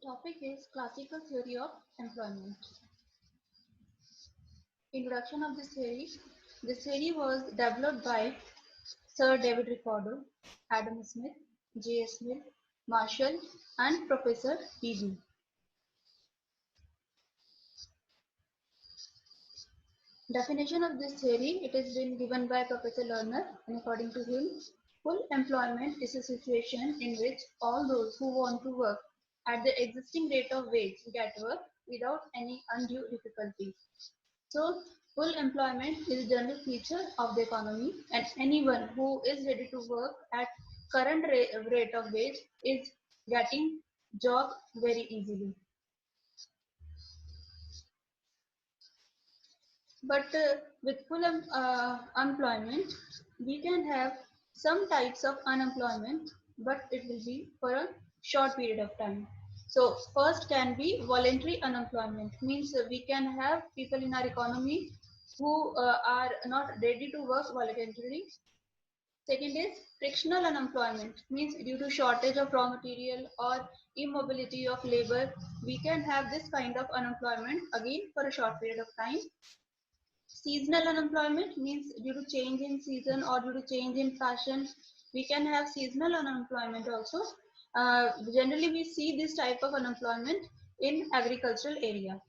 Topic is classical theory of employment. Introduction of this theory. This theory was developed by Sir David Ricardo, Adam Smith, J. S. Smith, Marshall, and Professor P.B. Definition of this theory, it has been given by Professor Lerner, and according to him, full employment is a situation in which all those who want to work at the existing rate of wage get work without any undue difficulty. So, full employment is a general feature of the economy, and anyone who is ready to work at current rate of wage is getting job very easily. But with full employment, we can have some types of unemployment, but it will be for a short period of time. So first can be voluntary unemployment, means we can have people in our economy who are not ready to work voluntarily. Second is frictional unemployment, means due to shortage of raw material or immobility of labor, we can have this kind of unemployment again for a short period of time. Seasonal unemployment means due to change in season or due to change in fashion, we can have seasonal unemployment also. Generally, we see this type of unemployment in agricultural area.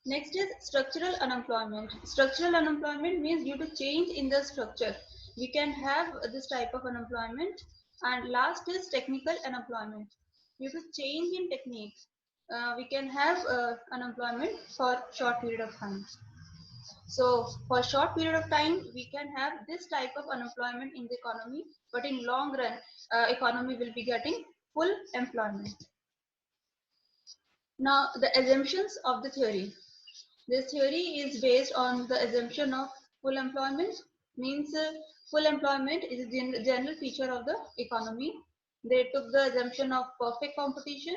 Next is structural unemployment. Structural unemployment means due to change in the structure. We can have this type of unemployment. And last is technical unemployment. Due to change in technique, we can have unemployment for short period of time. So for a short period of time, we can have this type of unemployment in the economy, but in long run, economy will be getting full employment. Now the assumptions of the theory. This theory is based on the assumption of full employment, means full employment is a general feature of the economy. They took the assumption of perfect competition,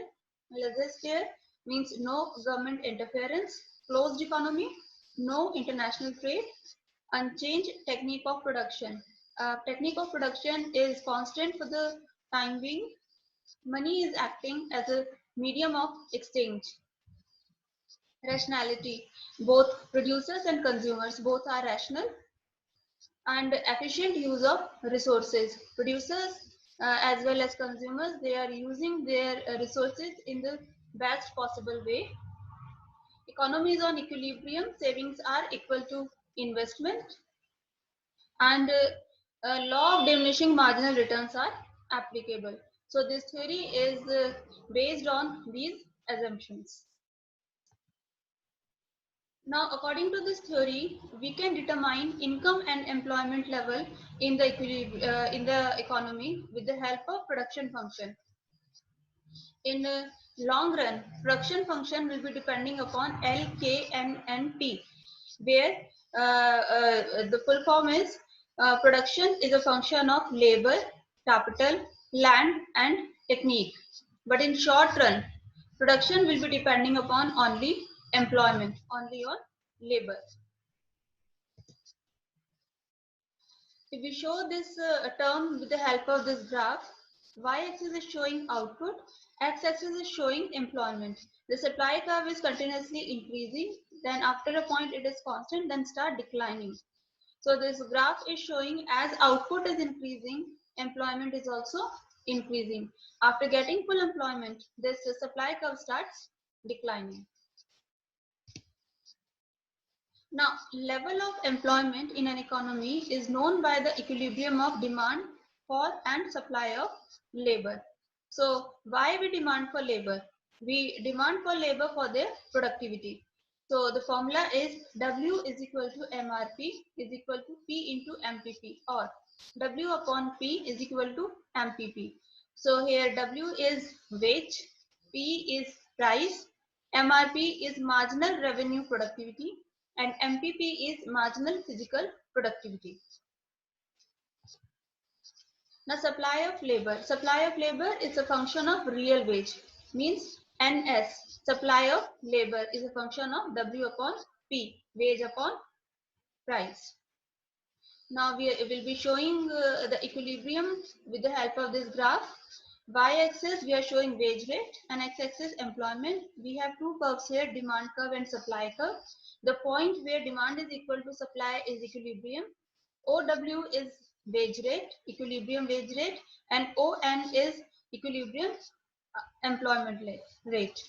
laissez-faire, means no government interference, closed economy, no international trade, unchanged technique of production. Technique of production is constant for the time being. Money is acting as a medium of exchange. Rationality. Both producers and consumers, both are rational. And efficient use of resources. Producers as well as consumers, they are using their resources in the best possible way. Economy is on equilibrium, savings are equal to investment, and law of diminishing marginal returns are applicable. So this theory is based on these assumptions. Now, according to this theory, we can determine income and employment level in the economy with the help of production function. In long run, production function will be depending upon L, K, N, and P, where the full form is production is a function of labor, capital, land, and technique. But in short run, production will be depending upon only employment, only on labor. If we show this term with the help of this graph, y-axis is showing output, x-axis is showing employment. The supply curve is continuously increasing, then after a point it is constant, then start declining. So this graph is showing as output is increasing, employment is also increasing. After getting full employment, this supply curve starts declining. Now, level of employment in an economy is known by the equilibrium of demand for and supply of labor. So, why we demand for labor? We demand for labor for their productivity. So, the formula is W is equal to MRP is equal to P into MPP, or W upon P is equal to MPP. So, here W is wage, P is price, MRP is marginal revenue productivity, and MPP is marginal physical productivity. Now, supply of labor. Supply of labor is a function of real wage, means NS. Supply of labor is a function of W upon P, wage upon price. Now, we will be showing the equilibrium with the help of this graph. Y-axis we are showing wage rate and x-axis employment. We have two curves here, demand curve and supply curve. The point where demand is equal to supply is equilibrium. OW is wage rate, equilibrium wage rate, and ON is equilibrium employment rate.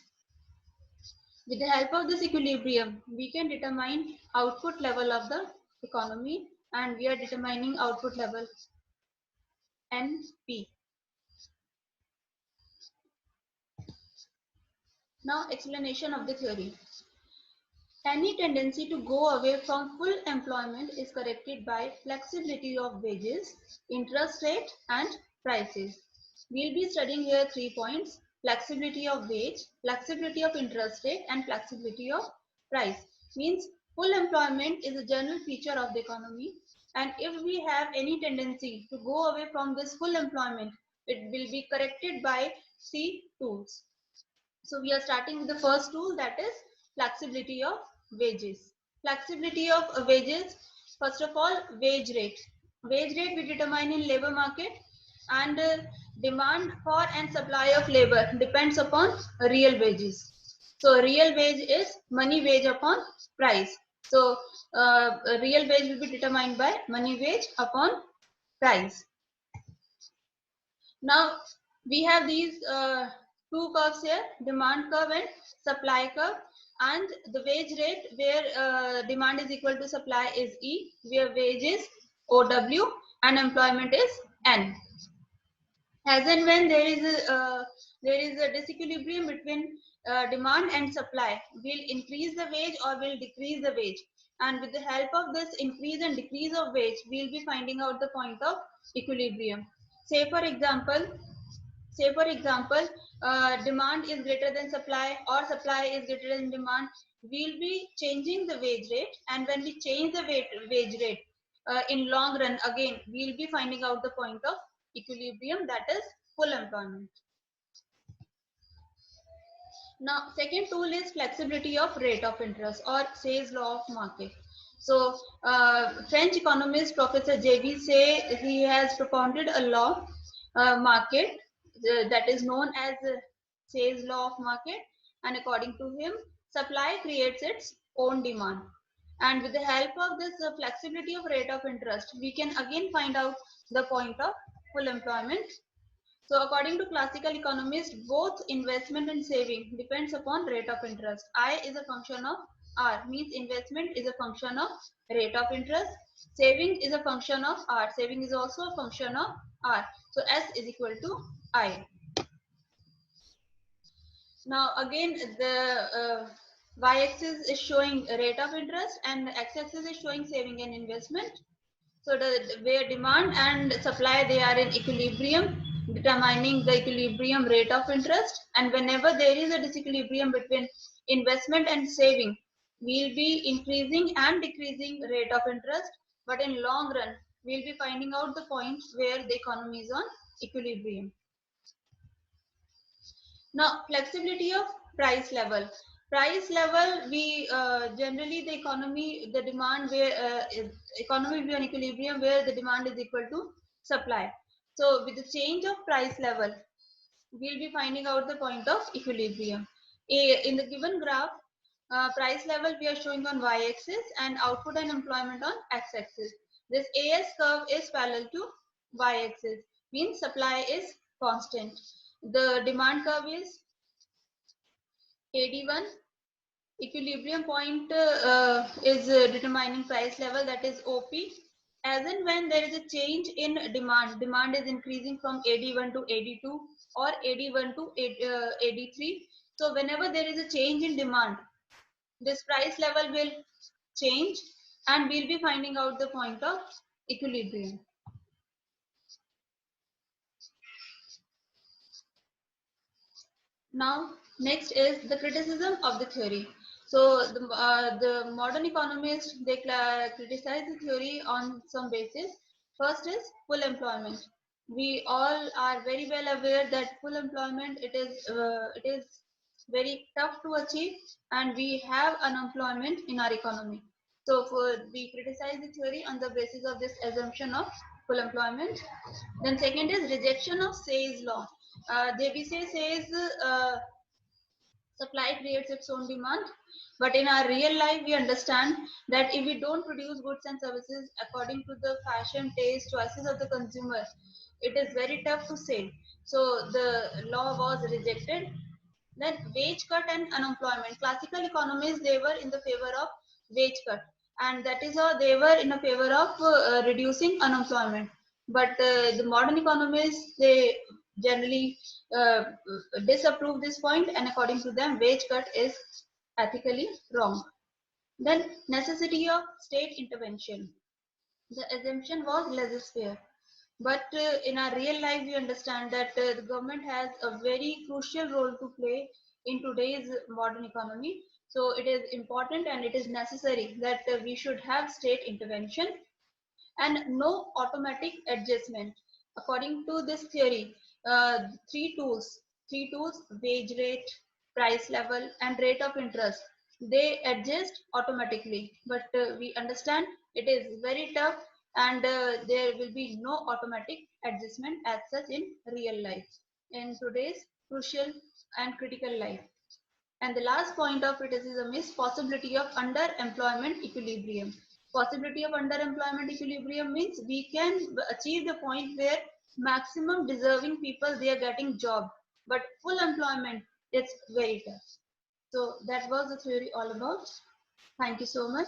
With the help of this equilibrium, we can determine output level of the economy, and we are determining output level NP. Now explanation of the theory. Any tendency to go away from full employment is corrected by flexibility of wages, interest rate and prices. We'll be studying here 3 points: flexibility of wage, flexibility of interest rate and flexibility of price. Means full employment is a general feature of the economy, and if we have any tendency to go away from this full employment, it will be corrected by 3 tools. So we are starting with the first tool, that is flexibility of wages. Flexibility of wages, first of all, wage rate. Wage rate we determine in labor market, and demand for and supply of labor depends upon real wages. So real wage is money wage upon price. So real wage will be determined by money wage upon price. Now we have these two curves here, demand curve and supply curve, and the wage rate where demand is equal to supply is E, where wage is OW and employment is N. As and when there is a disequilibrium between demand and supply, will increase the wage or will decrease the wage, and with the help of this increase and decrease of wage, we'll be finding out the point of equilibrium. Say for example, demand is greater than supply or supply is greater than demand, we'll be changing the wage rate, and when we change the wage rate, in long run again we'll be finding out the point of equilibrium, that is full employment. Now, second tool is flexibility of rate of interest or Say's law of market. So, French economist Professor J.B. Say, he has propounded a law market that is known as Say's law of market, and according to him, supply creates its own demand. And with the help of this flexibility of rate of interest, we can again find out the point of full employment. So according to classical economists, both investment and saving depends upon rate of interest. I is a function of R, means investment is a function of rate of interest. Saving is a function of R. Saving is also a function of R. So S is equal to I. Now again the y-axis is showing rate of interest and x-axis is showing saving and investment. So where demand and supply, they are in equilibrium, determining the equilibrium rate of interest. And whenever there is a disequilibrium between investment and saving, we'll be increasing and decreasing rate of interest. But in long run, we'll be finding out the point where the economy is on equilibrium. Now, flexibility of price level. Price level, we generally the economy, the demand where economy will be on equilibrium where the demand is equal to supply. So, with the change of price level, we'll be finding out the point of equilibrium. In the given graph, price level we are showing on y-axis and output and employment on x-axis. This AS curve is parallel to y-axis, means supply is constant. The demand curve is AD1. Equilibrium point is determining price level, that is OP. As and when there is a change in demand, demand is increasing from AD1 to AD2 or AD1 to AD3. So whenever there is a change in demand, this price level will change and we'll be finding out the point of equilibrium. Now, next is the criticism of the theory. So, the modern economists, they criticize the theory on some basis. First is full employment. We all are very well aware that full employment, it is very tough to achieve, and we have unemployment in our economy. So, we criticize the theory on the basis of this assumption of full employment. Then second is rejection of Say's law. DBC says supply creates its own demand. But in our real life, we understand that if we don't produce goods and services according to the fashion, taste, choices of the consumer, it is very tough to sell. So the law was rejected. Then wage cut and unemployment. Classical economists, they were in the favor of wage cut, and that is how they were in a favor of reducing unemployment. But the modern economists, they generally uh, disapprove this point, and according to them, wage cut is ethically wrong. Then necessity of state intervention. The assumption was laissez-faire. But in our real life, we understand that the government has a very crucial role to play in today's modern economy. So it is important and it is necessary that we should have state intervention and no automatic adjustment. According to this theory, uh, three tools, wage rate, price level, and rate of interest, they adjust automatically. But we understand it is very tough and there will be no automatic adjustment as such in real life, in today's crucial and critical life. And the last point of criticism is possibility of underemployment equilibrium. Possibility of underemployment equilibrium means we can achieve the point where maximum deserving people, they are getting job, but full employment, it's very tough. So that was the theory all about. Thank you so much.